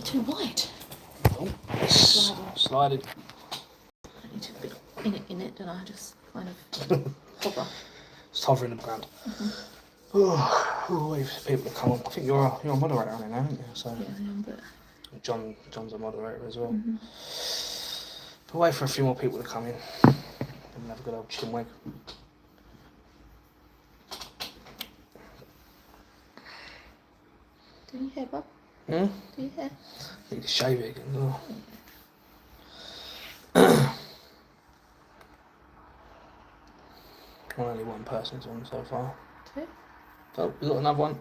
too wide. Oh, slided. I need to be in it, don't I? Just kind of hover. Just hovering the ground. Oh, wait for people to come on. I think you're a moderator on it now, aren't you? So yeah, I am, but John's a moderator as well. But wait for a few more people to come in. And have a good old chinwag. Do your hair, Bob? Hmm? Do your hair? Need to shave it again. Oh. Only one person's on so far. 2. Oh, we got another one.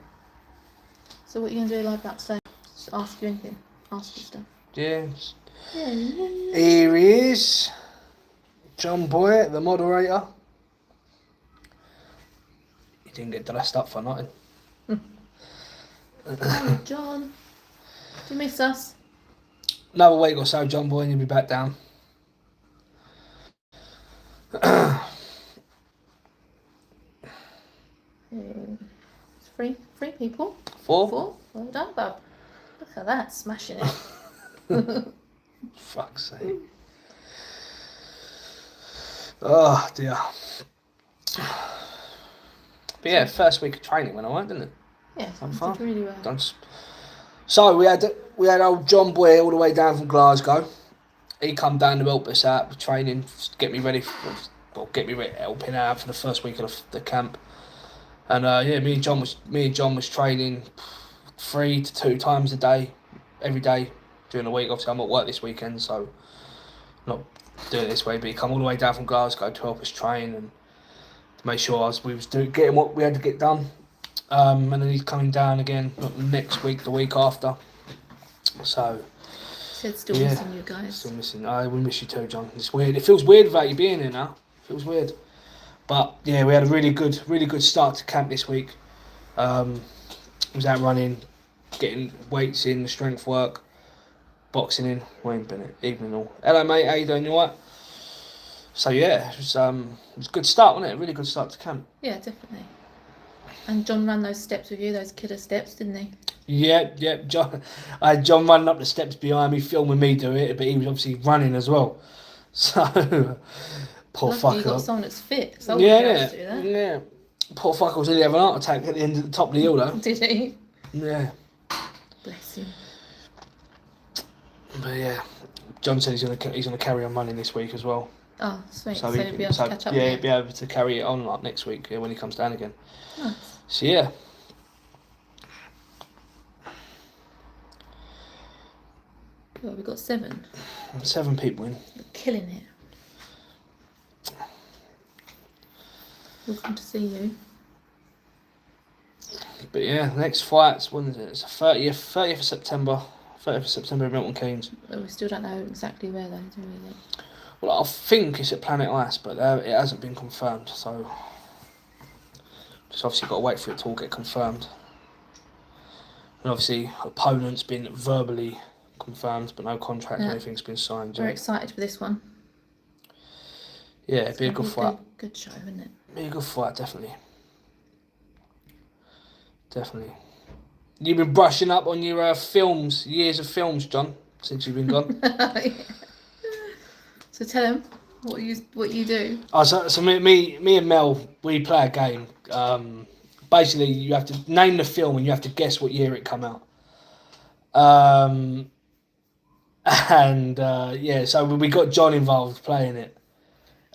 So what are you going to do like that today? Just ask you anything. Ask you stuff. Yes. Yeah. Here he is. John Boy, the moderator. He didn't get dressed up for nothing. Oh, John. Do you miss us? Another week or so, John Boy, and you'll be back down. It's three people. 4? 4. Well done, Bob. Look at that, smashing it. Fuck's sake. Oh dear. But yeah, first week of training went alright, didn't it? Yeah, Fun. did really well. So we had old John Boy all the way down from Glasgow. He come down to help us out with training, get me ready, helping out for the first week of the camp. And yeah, me and John was training 3 to 2 times a day, every day during the week. Obviously, I'm at work this weekend, so not doing it this way. But he come all the way down from Glasgow to help us train and to make sure we was getting what we had to get done. And then he's coming down again, not next week, the week after. So. Said still missing you guys. Still missing. We miss you too, John. It's weird. It feels weird without you being here now. It feels weird. But yeah, we had a really good start to camp this week. Was out running, getting weights in, strength work, boxing in. Wayne Bennett, evening all. Hello mate, how you doing? You alright? So yeah, it was a good start, wasn't it? A really good start to camp. Yeah, definitely. And John ran those steps with you, those killer steps, didn't he? Yeah. I had John running up the steps behind me, filming me do it, but he was obviously running as well. So poor fucker. You got someone that's fit. So Yeah. Poor fucker was nearly having an heart attack at the end of the top of the hill though. Did he? Yeah. Bless him. But yeah, John said he's gonna carry on running this week as well. Oh, sweet. So he'll be able to catch up. Yeah, he'll be able to carry it on like next week when he comes down again. Nice. So yeah. Well, we've got 7. 7 people in. You're killing it. Welcome to see you. But yeah, next fight's when is it? It's the 30th of September. 30th of September in Milton Keynes. But we still don't know exactly where though, do we? Well, I think it's at Planet Ice, but it hasn't been confirmed, so just obviously got to wait for it to all get confirmed. And obviously, opponent's been verbally confirmed, but no contract or anything's been signed yet. Very excited for this one. Yeah, it'd be a good fight. Good show, isn't it? Be a good fight, definitely. Definitely. You've been brushing up on your films, years of films, John, since you've been gone. Yeah. So tell him what you do. Oh, so me and Mel, we play a game. Basically, you have to name the film and you have to guess what year it come out. Yeah, so we got John involved playing it.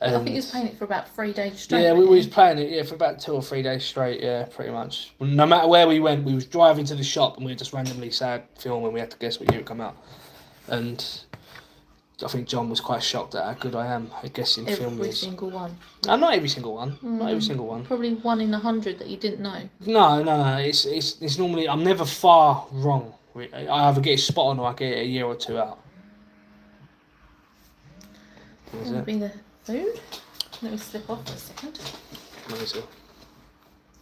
I think he was playing it for about 3 days straight. Yeah, we was playing it for about 2 or 3 days straight. Yeah, pretty much. No matter where we went, we was driving to the shop and we just randomly sad film and we had to guess what year it come out. And I think John was quite shocked at how good I am at guessing film years. Every single one. No, not every single one. Not every single one. Probably 1 in 100 that you didn't know. No. It's normally I'm never far wrong. I either get it spot on or I get it a year or 2 out. Is it? Be the food. Let me slip off for a second. Amazing.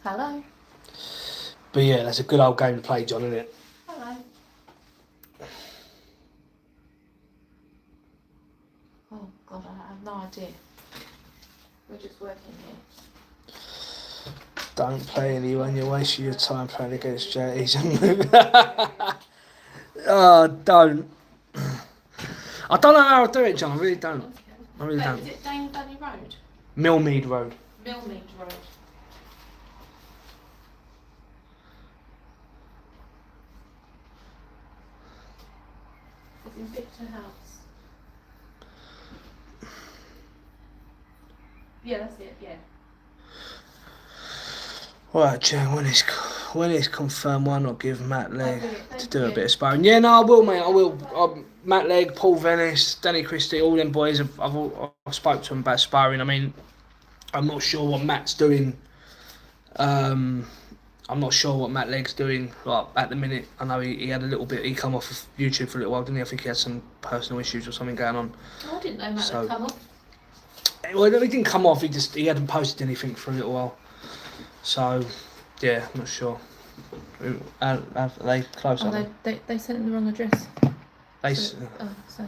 Hello. But yeah, that's a good old game to play, John, isn't it? Hello. Oh God, I have no idea. We're just working here. Don't play anyone, you're wasting your time playing against Jay. Don't. I don't know how I'll do it, John. I really don't. I really don't. Is it Dane Valley Road? Millmead Road. Millmead Road. It's in Victor House. Yeah, that's it, yeah. Right, Jen, when it's confirmed, why not give Matt Legg to do a bit of sparring? Yeah, no, I will, mate. I will. Matt Legg, Paul Venice, Danny Christie, all them boys. I've spoke to them about sparring. I mean, I'm not sure what Matt's doing. I'm not sure what Matt Legg's doing like at the minute. I know he had a little bit. He come off of YouTube for a little while, didn't he? I think he had some personal issues or something going on. Oh, I didn't know Matt would come off. Well, he didn't come off. He hadn't posted anything for a little while. So, yeah, I'm not sure. Are they close? Oh, they sent him the wrong address. So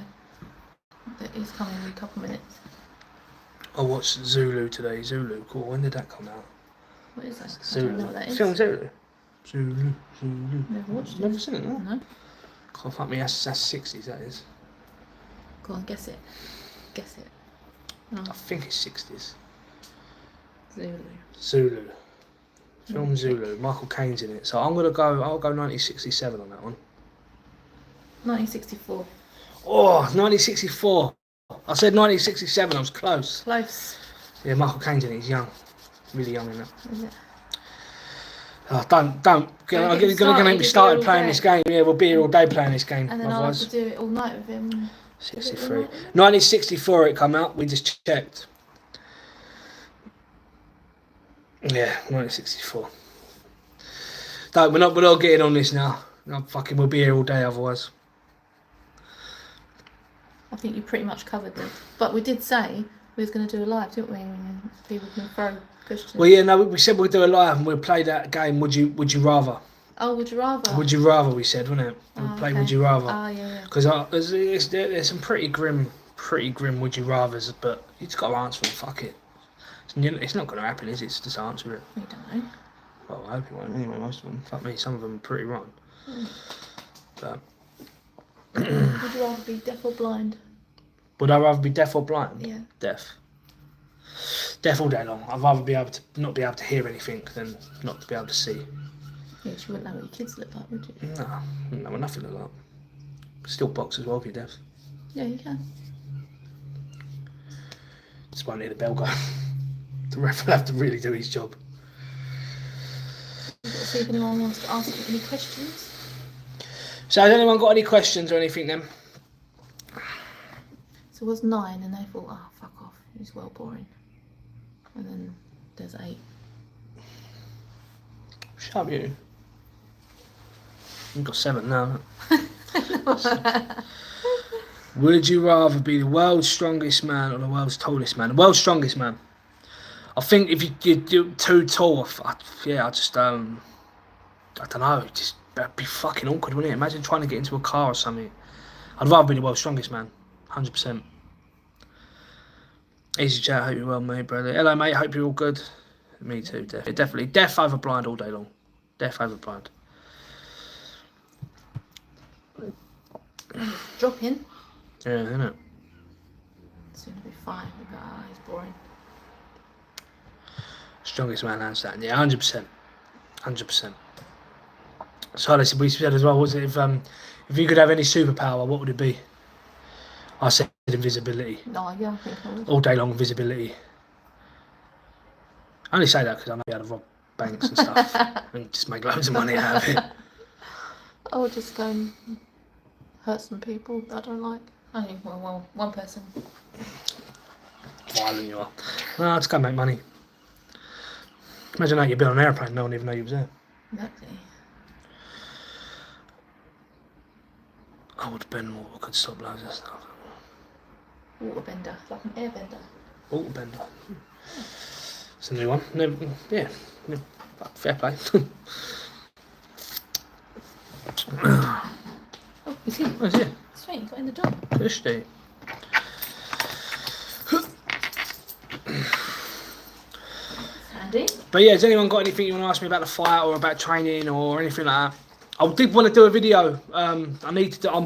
he's coming in a couple of minutes. I watched Zulu today. Zulu, cool. When did that come out? What is that? Zulu. I don't know what that is. Film Zulu. Zulu. Never watched it. Never seen it, no? No. God, fuck me, that's 60s, that is. Go on, guess it. Guess it. No. I think it's 60s. Zulu. Film Zulu. Michael Caine's in it. So I'll go 1967 on that one. 1964. Oh, 1964. I said 1967, I was close. Close. Yeah, Michael Caine's in it, he's young. Really young in that. Is it? Oh, don't. I'm going to make me start playing this game. Yeah, we'll be here all day playing this game. And then I'll have to do it all night with him. 63. 1964 it come out, we just checked. Yeah, 1964. No, we're not getting on this now. No, fucking, we'll be here all day otherwise. I think you pretty much covered them. But we did say we was going to do a live, didn't we? And people can throw questions. Well, yeah, no, we said we'd do a live and we'll play that game. Would you rather? Oh, would you rather? Would you rather? We said, wasn't it? We'll play. Okay. Would you rather? Oh, yeah. Because there's some pretty grim would you rather's, but you just got to answer them. Fuck it. It's not going to happen, is it? It's just answer it. We don't know. Well, I hope it won't. Anyway, most of them. Fuck me, some of them are pretty wrong. But. Would you rather be deaf or blind? Would I rather be deaf or blind? Yeah. Deaf. Deaf all day long. I'd rather be able to not be able to hear anything than not to be able to see. Yes, you wouldn't know what your kids look like, would you? No, I wouldn't know nothing like that. Still box as well if you're deaf. Yeah, you can. Just won't hear the bell go. The ref will have to really do his job. We've got to see if anyone wants to ask any questions. So has anyone got any questions or anything then? So it was 9 and they thought, oh, fuck off, he's well boring. And then there's 8. Shut up, you. You've got 7 now. Would you rather be the world's strongest man or the world's tallest man? The world's strongest man. I think if you do too tall, I just don't know. That'd be fucking awkward, wouldn't it? Imagine trying to get into a car or something. I'd rather be the world's strongest man. 100%. Easy chat, hope you're well, mate, brother. Hello, mate, hope you're all good. Me too, definitely. Deaf over blind all day long. Deaf over blind. Drop in. Yeah, isn't it? Soon to be fine. We've got, he's boring. Strongest man, hands down. Yeah, 100%. 100%. So we said as well, was it if you could have any superpower, what would it be? I said invisibility. No, yeah, I think I would. All day long invisibility. I only say that because I know how to rob banks and stuff and just make loads of money out of it. I would just go and hurt some people that I don't like. I think, well, one person. Violent you are. No, just go and make money. Imagine that you'd be on an airplane, no one even know you was there. Exactly. I would bend more, I could stop loads of stuff. Waterbender, like an airbender. Waterbender. It's a new one. No, yeah, fair play. Oh, he's here. Oh, he's here. Sweet, you got in the door. Christy. Handy. But yeah, has anyone got anything you want to ask me about the fight or about training or anything like that? I did want to do a video. I'm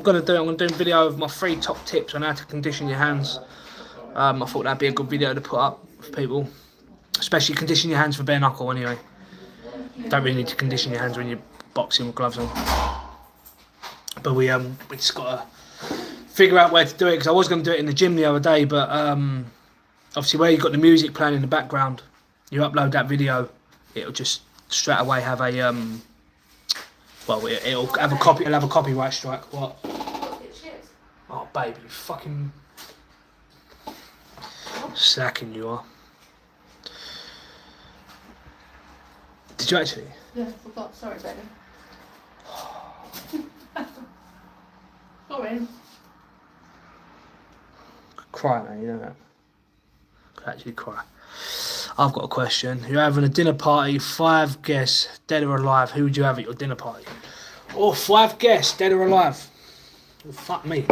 gonna do a video of my 3 top tips on how to condition your hands. I thought that'd be a good video to put up for people, especially condition your hands for bare knuckle. Anyway, don't really need to condition your hands when you're boxing with gloves on. But we just gotta figure out where to do it, because I was gonna do it in the gym the other day, but obviously where you've got the music playing in the background, you upload that video, it'll just straight away have a well, it'll have a copyright strike. What? Oh, baby, you fucking slacking you are. Did you actually? Yeah, I forgot. Sorry, baby. Sorry. Cry now, you know that. Could actually cry. I've got a question. You're having a dinner party, 5 guests, dead or alive. Who would you have at your dinner party? Oh, 5 guests, dead or alive. Oh, fuck me.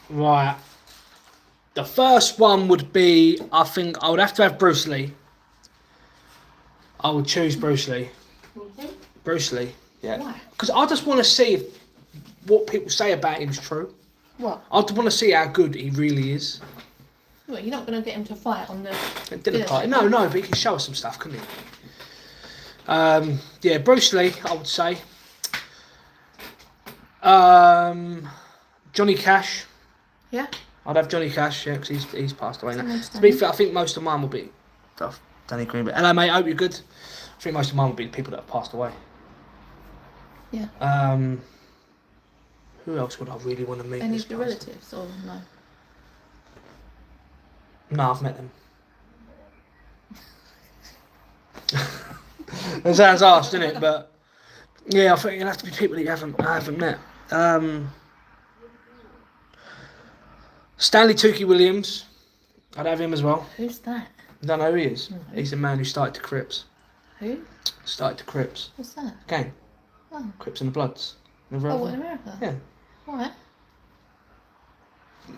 Right. The first one would be, I think I would have to have Bruce Lee. I would choose Bruce Lee. Bruce Lee, yeah. Why? Because I just want to see if what people say about him is true. What? I just want to see how good he really is. Well, you're not going to get him to fight on the Dinner party. No, but he can show us some stuff, couldn't he? Yeah, Bruce Lee, I would say. Johnny Cash. Yeah. I'd have Johnny Cash, yeah, because he's passed away now. Nice To be fair, I think most of mine will be Danny Green. But hello, mate. I hope you're good. I think most of mine will be the people that have passed away. Yeah. Who else would I really want to meet? Any of your relatives or no? No, I've met them. That sounds harsh, doesn't it? But yeah, I think it'll have to be people that I haven't met. Stanley Tookie Williams, I'd have him as well. Who's that? I don't know who he is. No. He's the man who started the Crips. Who? Started the Crips. What's that? Gang. Oh. Crips and the Bloods. Never Oh, heard what, of in him? America? Yeah. Why?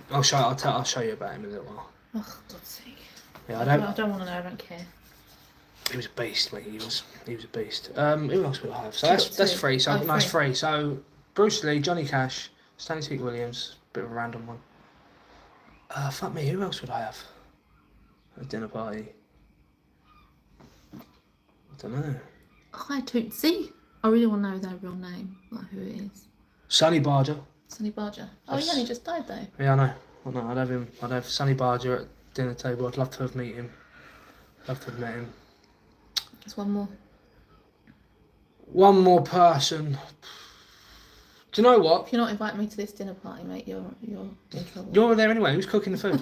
I'll show you about him in a little while. Oh, God's sake. Yeah, I don't want to know, I don't care. He was a beast, mate. He was a beast. Who else would I have? So You that's got 2. 3. So Oh, nice 3. 3. So Bruce Lee, Johnny Cash, Stanley Tookie Williams. Bit of a random one. Fuck me. Who else would I have at a dinner party? I don't know. Hi, Tootsie. I really want to know their real name, like who it is. Sonny Barger. Sonny Barger. Oh, he only just died though. Yeah, I know. I'd have him. I'd have Sonny Barger at dinner table. I'd love to have met him. Love to have met him. There's one more. One more person. Do you know what? If you're not inviting me to this dinner party, mate, you're in trouble. You're there anyway. Who's cooking the food?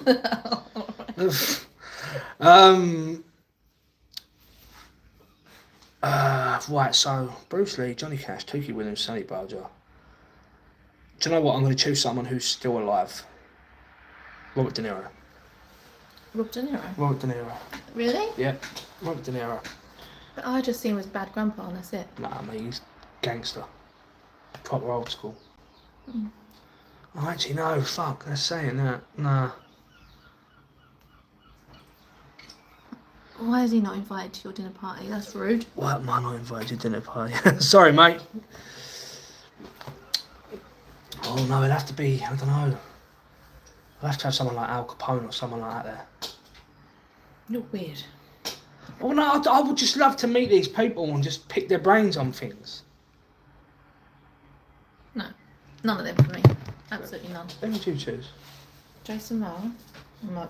Right, so Bruce Lee, Johnny Cash, Tookie Williams, Sonny Barger. Do you know what? I'm going to choose someone who's still alive. Robert De Niro. Rob De Niro? Robert De Niro. Really? Yeah, Robert De Niro. But I just see him as bad grandpa and that's it. Nah, mate, he's gangster. Proper old school. Mm. Oh, actually, no, fuck, that's saying that. Nah. Why is he not invited to your dinner party? That's rude. Why am I not invited to dinner party? Sorry, mate. Oh, no, it'd have to be, I don't know. I'd have to have someone like Al Capone or someone like that there. You're weird. Oh, no, I would just love to meet these people and just pick their brains on things. No, none of them for me. Absolutely none. Who would you choose? Jason Momoa.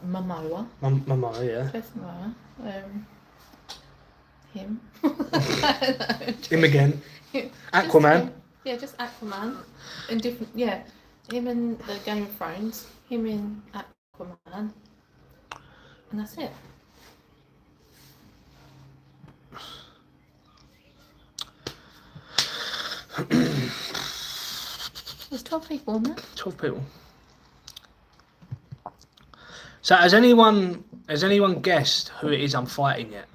Momoa. Mama, yeah. Jason Momoa. Him. Him again. Aquaman. Yeah, just Aquaman. In different, yeah. Him in the Game of Thrones. Him in Aquaman. And that's it. There's 12 people on there. 12 people. So has anyone guessed who it is I'm fighting yet?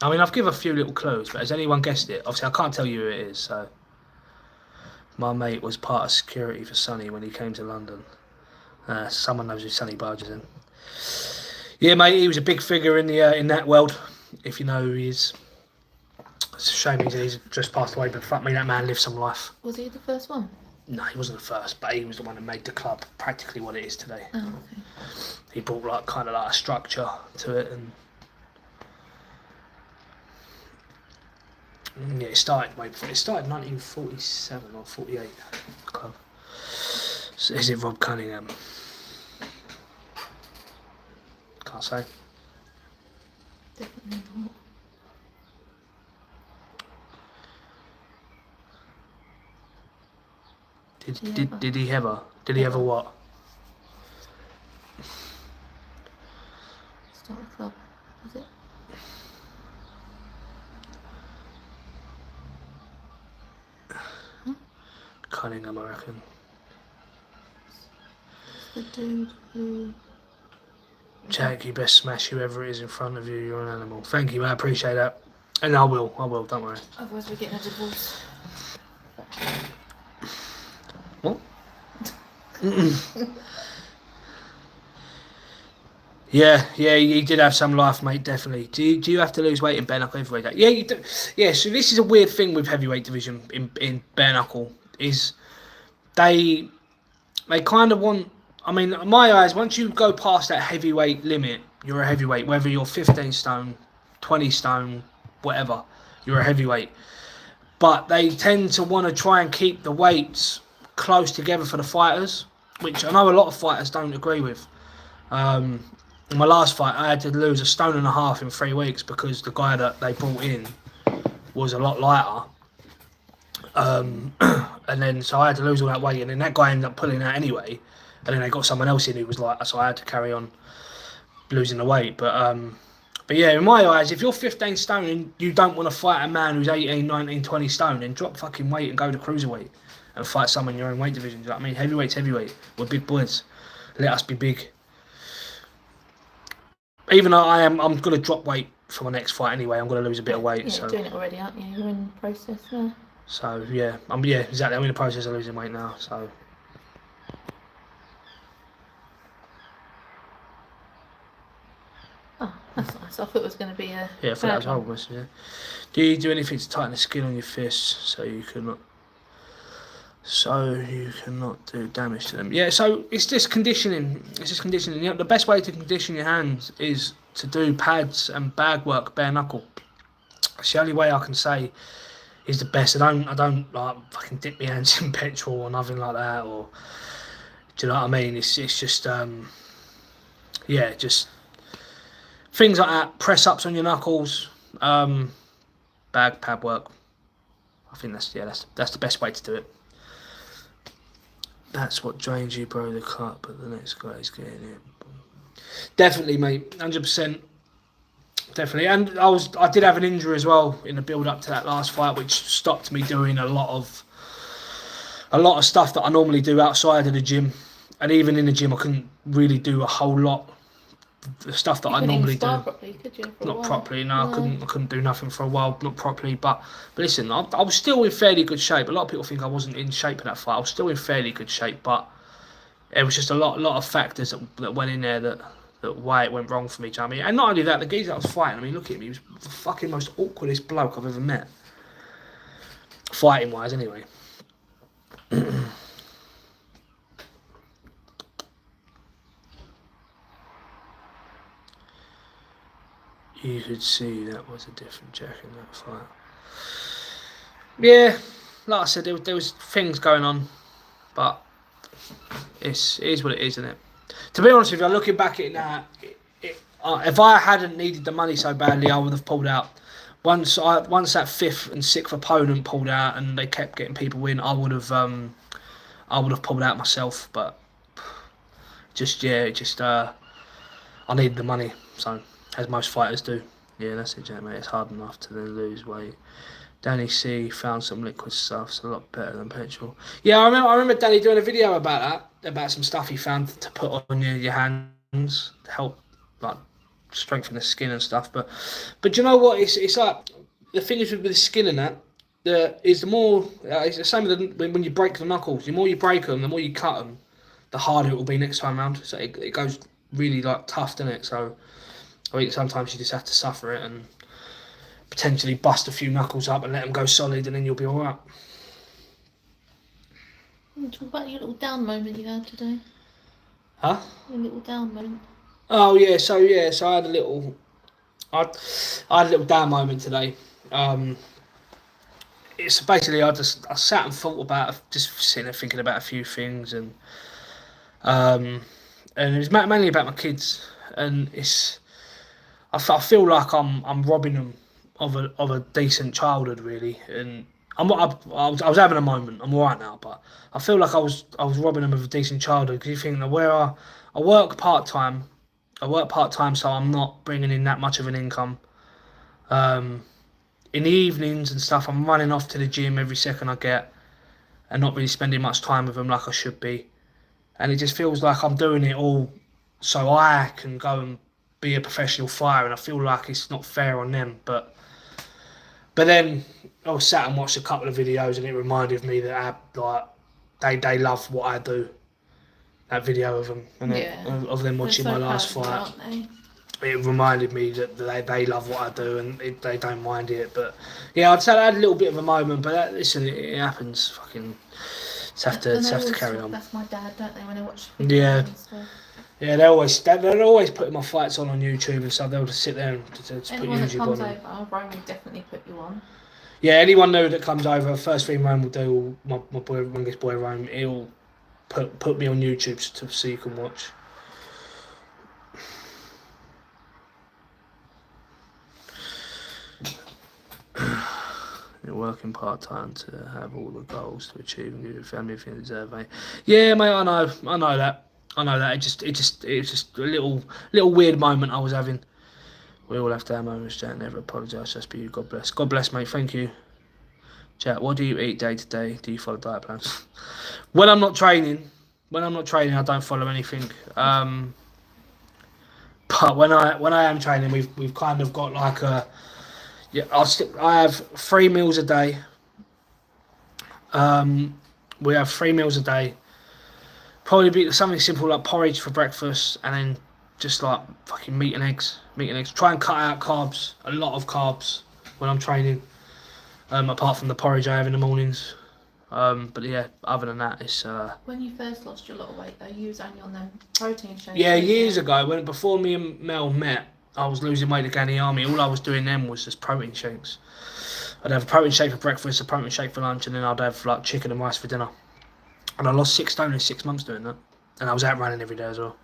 I mean, I've given a few little clues, but has anyone guessed it? Obviously, I can't tell you who it is, so... My mate was part of security for Sonny when he came to London. Someone knows who Sonny Barger's in. Yeah, mate, he was a big figure in the in that world. if you know who he is. It's a shame he's just passed away, but fuck me, that man lived some life. Was he the first one? No, he wasn't the first, but he was the one that made the club practically what it is today. Oh, okay. He brought like kind of like a structure to it, and yeah, it started 1947 or 48. The club. So is it Rob Cunningham? Can't say. Definitely not. Did he ever? Did he ever what? Start a club, was it? Cunningham, I reckon. The dude who... Jack, you best smash whoever it is in front of you. You're an animal. Thank you, I appreciate that. And I will, don't worry. Otherwise we're getting a divorce. What? Yeah, he did have some life, mate, definitely. Do you have to lose weight in bare knuckle heavyweight? Yeah, you do. Yeah, so this is a weird thing with heavyweight division in bare knuckle, is they kind of want, I mean, in my eyes, once you go past that heavyweight limit, you're a heavyweight, whether you're 15 stone, 20 stone, whatever, you're a heavyweight. But they tend to want to try and keep the weights close together for the fighters, which I know a lot of fighters don't agree with. In my last fight, I had to lose 1.5 stone in 3 weeks because the guy that they brought in was a lot lighter. And then, so I had to lose all that weight, and then that guy ended up pulling out anyway. And then they got someone else in who was lighter, so I had to carry on losing the weight. But yeah, in my eyes, if you're 15 stone and you don't want to fight a man who's 18, 19, 20 stone, then drop fucking weight and go to cruiserweight and fight someone in your own weight division. Do you know what I mean? Heavyweight's heavyweight. We're big boys. Let us be big. Even though I'm going to drop weight for my next fight anyway. I'm going to lose a bit of weight. Yeah, so you're doing it already, aren't you? You're in the process now. So yeah, exactly. I'm in the process of losing weight now. So. Oh, that's nice. I thought it was going to be a... Yeah, I thought that was a horrible message, yeah. Do you do anything to tighten the skin on your fists so you cannot do damage to them? Yeah, so it's just conditioning. You know, the best way to condition your hands is to do pads and bag work bare knuckle. It's the only way I can say is the best. I don't like fucking dip my hands in petrol or nothing like that, or do you know what I mean? It's just just things like that. Press ups on your knuckles, bag pad work. I think that's the best way to do it. That's what drains you, bro. The cut, but the next guy is getting it. Definitely, mate. 100%. Definitely. And I did have an injury as well in the build up to that last fight, which stopped me doing a lot of stuff that I normally do outside of the gym. And even in the gym, I couldn't really do a whole lot. The stuff that I normally do. Properly, could you, not properly, no. I couldn't do nothing for a while, not properly. But listen, I was still in fairly good shape. A lot of people think I wasn't in shape in that fight. I was still in fairly good shape, but it was just a lot of factors that went in there that why it went wrong for me, do you know what I mean? And not only that, the geezer that I was fighting, I mean, look at him, he was the fucking most awkwardest bloke I've ever met. Fighting wise, anyway. You could see that was a different Jack in that fight. Yeah, like I said, there was things going on, but it is what it is, isn't it? To be honest with you, looking back at it now, if I hadn't needed the money so badly, I would have pulled out. Once that 5th and 6th opponent pulled out and they kept getting people in, I would have pulled out myself. But I needed the money, so as most fighters do. Yeah, that's it, Jack, mate. It's hard enough to then lose weight. Danny C found some liquid stuff. It's a lot better than petrol. Yeah, I remember Danny doing a video about that, about some stuff he found to put on your hands to help like strengthen the skin and stuff. But you know what? It's like the thing is with the skin and that. The more it's the same with when you break the knuckles. The more you break them, the more you cut them, the harder it will be next time round. So it goes really like tough, doesn't it? So I think sometimes you just have to suffer it, and potentially bust a few knuckles up and let them go solid, and then you'll be all right. Talk about your little down moment you had today. Huh? Your little down moment. Oh yeah, so I had a little, I had a little down moment today. It's basically I sat and thought about, just sitting there thinking about a few things, and it was mainly about my kids, and I feel like I'm robbing them of a decent childhood, really, and I was having a moment. I'm all right now, but I feel like I was robbing them of a decent childhood, because you think that where I work part time, so I'm not bringing in that much of an income. In the evenings and stuff, I'm running off to the gym every second I get, and not really spending much time with them like I should be. And it just feels like I'm doing it all so I can go and be a professional fighter, and I feel like it's not fair on them. But then I was sat and watched a couple of videos, and it reminded me that they love what I do. That video of them, and of them watching my last fight. Aren't they? It reminded me that they love what I do, and they don't mind it. But yeah, I'd say I had a little bit of a moment, but listen, it happens. Fucking just have to carry on. That's my dad, don't they? When I watch videos and stuff. Yeah, they're always putting my fights on YouTube and stuff. They'll just sit there and just put Anyone that YouTube comes on. over, Ryan will definitely put you on. Yeah, anyone new that comes over, first thing Ryan will do, my boy, youngest boy Ryan, he'll put me on YouTube so you can watch. You're working part time to have all the goals to achieve and give your family everything they deserve, mate. Yeah, mate, I know that. It just a little weird moment I was having. We all have to have moments, Jack. Never apologise, just be you. God bless. God bless, mate. Thank you. Jack, what do you eat day to day? Do you follow diet plans? When I'm not training, I don't follow anything. But when I am training, we've kind of got like a. Yeah, I have 3 meals a day. We have 3 meals a day. Probably be something simple like porridge for breakfast, and then just like fucking meat and eggs. Try and cut out carbs, a lot of carbs when I'm training. Apart from the porridge I have in the mornings. But yeah, other than that, it's. When you first lost your lot of weight, though, you was only on them protein shakes. Yeah, years ago, before me and Mel met, I was losing weight again in the army. All I was doing then was just protein shakes. I'd have a protein shake for breakfast, a protein shake for lunch, and then I'd have like chicken and rice for dinner. And I lost 6 stone in 6 months doing that. And I was out running every day as well.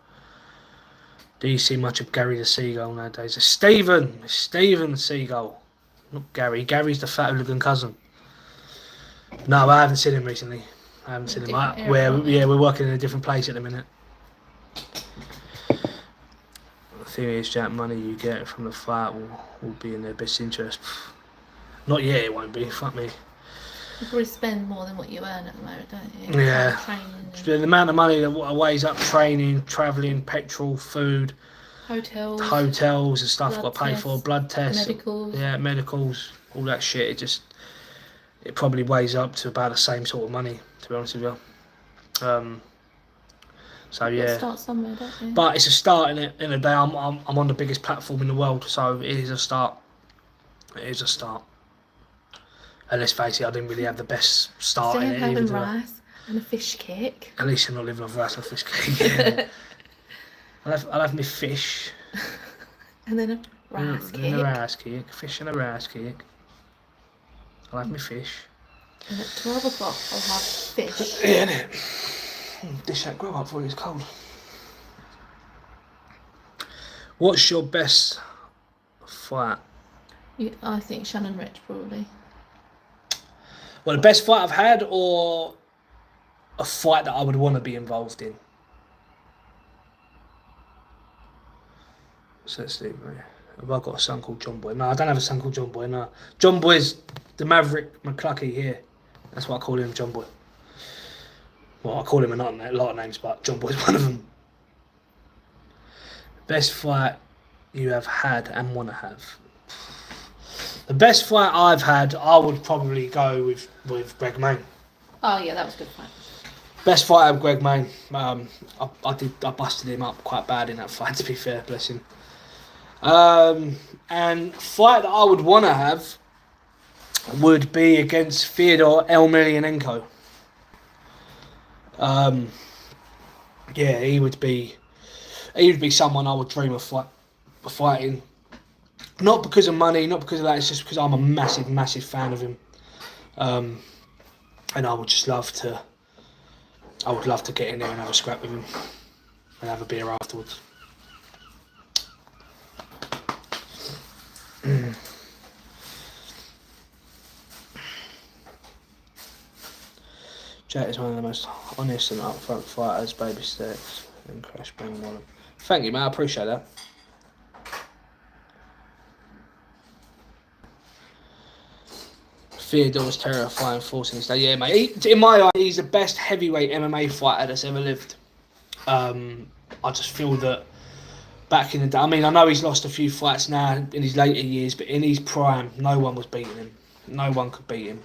Do you see much of Gary the Seagull nowadays? It's Stephen the Seagull. Not Gary. Gary's the fat hooligan cousin. No, I haven't seen him recently. We're working in a different place at the minute. The thing is, Jack, money you get from the fight will be in their best interest. Not yet, it won't be. Fuck me. You probably spend more than what you earn at the moment, don't you? Yeah. The amount of money that weighs up training, travelling, petrol, food, hotels and stuff got to pay for, blood tests, medicals, all that shit. It probably weighs up to about the same sort of money, to be honest with you. So yeah. Start somewhere, don't you? But it's a start in it. In a day, I'm on the biggest platform in the world, so it is a start. And let's face it, I didn't really have the best start in it. Having rice and a fish cake. At least you're not living off rice and fish cake. Yeah. I'll have my fish. And then a rice cake. And a rice cake. Fish and a rice cake. I'll have my fish. And at 12 o'clock I'll have fish. Yeah, innit? Dish that grill up before it's cold. What's your best fight? I think Shannon Rich, probably. Well, the best fight I've had, or a fight that I would want to be involved in? So let's see, mate. Have I got a son called John Boy? No, I don't have a son called John Boy, no. John Boy's the Maverick McCluckey here. That's what I call him, John Boy. Well, I call him a lot of names, but John Boy's one of them. Best fight you have had and want to have? The best fight I've had, I would probably go with Greg Main. Oh yeah, that was a good fight. Best fight of Greg Main. I busted him up quite bad in that fight, to be fair, bless him. And fight that I would want to have would be against Fyodor Emelianenko. Yeah, he would be someone I would dream of fighting. Not because of money, not because of that. It's just because I'm a massive, massive fan of him. And I would just love to. I would love to get in there and have a scrap with him and have a beer afterwards. Jack is one of the most honest and upfront fighters, baby steps and crash bang one. Thank you, mate. I appreciate that. Fyodor's terrifying, forcing his day. Yeah, mate. In my eye, he's the best heavyweight MMA fighter that's ever lived. I just feel that back in the day, I mean, I know he's lost a few fights now in his later years, but in his prime, no one was beating him. No one could beat him.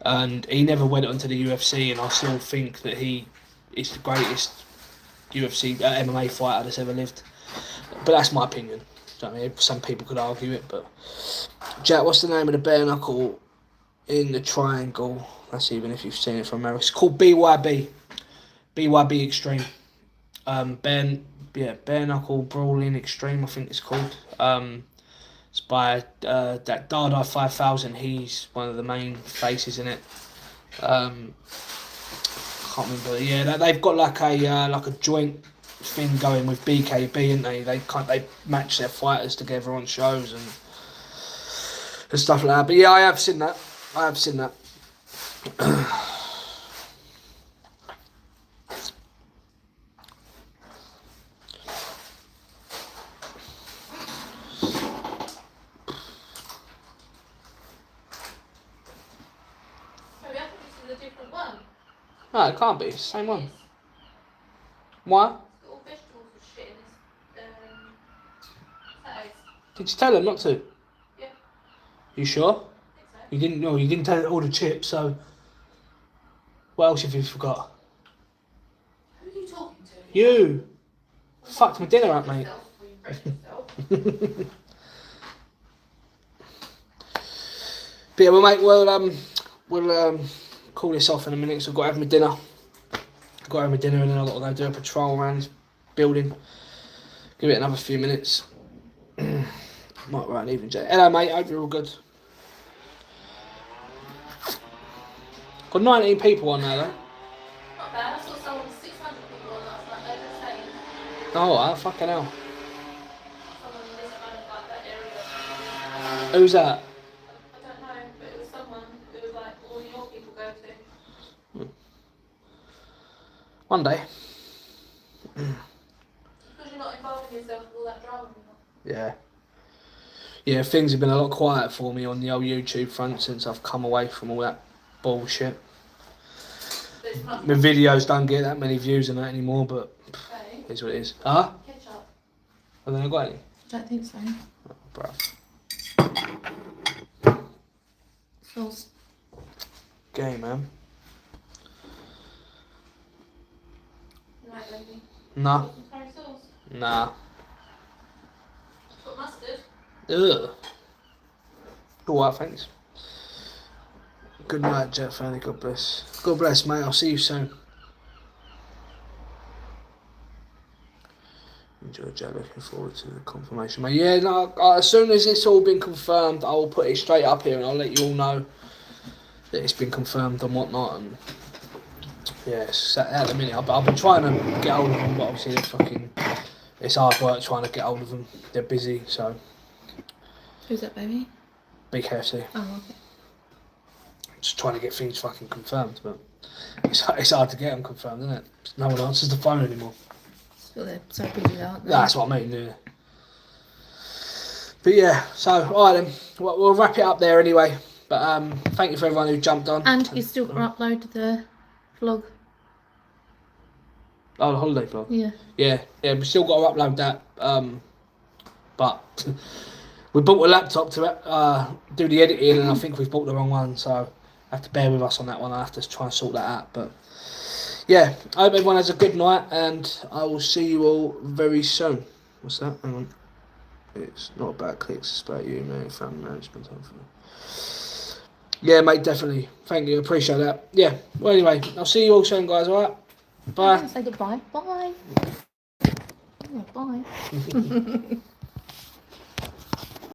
And he never went onto the UFC, and I still think that he is the greatest UFC MMA fighter that's ever lived. But that's my opinion. Do you know what I mean? Some people could argue it, but Jack, what's the name of the bare knuckle in the triangle? That's even if you've seen it from America. It's called BYB. BYB Extreme. Bare knuckle brawling extreme, I think it's called. It's by that Dada 5000. He's one of the main faces in it. Can't remember. Yeah, they've got like a joint thing going with BKB, and they match their fighters together on shows and stuff like that. But yeah, I have seen that. No, it can't be. It's the same one. Why? All vegetables and shit in this potatoes. Did you tell him not to? Yeah. You sure? I think so. You didn't. No, you didn't tell all the chips. So, what else have you forgot? Who are you talking to? You. Fucked my dinner up, mate. But yeah, well, mate, we'll call this off in a minute. So I've got to have my dinner. And then I've got to go do a patrol around this building. Give it another few minutes. Might write an evening, Jay. Hello, mate. Hope you're all good. Got 19 people on there, though. Not bad. I saw someone with 600 people on last night. They were saying Oh, fucking hell. someone lives around like that area. Who's that? I don't know, but it was someone who was like all your people go to. One day. Because you're not involving yourself with all that drama. Yeah. Yeah, things have been a lot quieter for me on the old YouTube front since I've come away from all that bullshit. My videos don't get that many views and that anymore, but Okay. it's what it is. Huh? Ketchup. Have they got any? I don't think so. Oh, bruv. Sauce. Game, man. Right, baby. Nah. Curry sauce. Nah. Got mustard. Ugh. Alright, thanks. Good night, Jet family. God bless. God bless, mate. I'll see you soon. Enjoy, Jack. Looking forward to the confirmation, mate. Yeah, no. As soon as it's all been confirmed, I will put it straight up here and I'll let you all know that it's been confirmed and whatnot. And yes, at the minute, I've been trying to get hold of them, but obviously it's hard work trying to get hold of them. They're busy, so. Who's that, baby? BKFC. Oh, okay. Just trying to get things fucking confirmed, but it's hard to get them confirmed, isn't it? No one answers the phone anymore. Well, they're so busy, aren't they? That's what I mean, yeah. But yeah, so alright then, we'll wrap it up there anyway. But thank you for everyone who jumped on. And you still got to upload the vlog. Oh, the holiday vlog. Yeah. Yeah, we still got to upload that. But we bought a laptop to do the editing, and I think we've bought the wrong one, so have to bear with us on that one. I have to try and sort that out. But yeah, I hope everyone has a good night, and I will see you all very soon. What's that? Hang on. It's not about clicks, it's about you, mate. Family management, hopefully. Yeah, mate, definitely. Thank you, appreciate that. Yeah, well, anyway, I'll see you all soon, guys, alright? Bye. Say goodbye. Bye. Yeah, bye.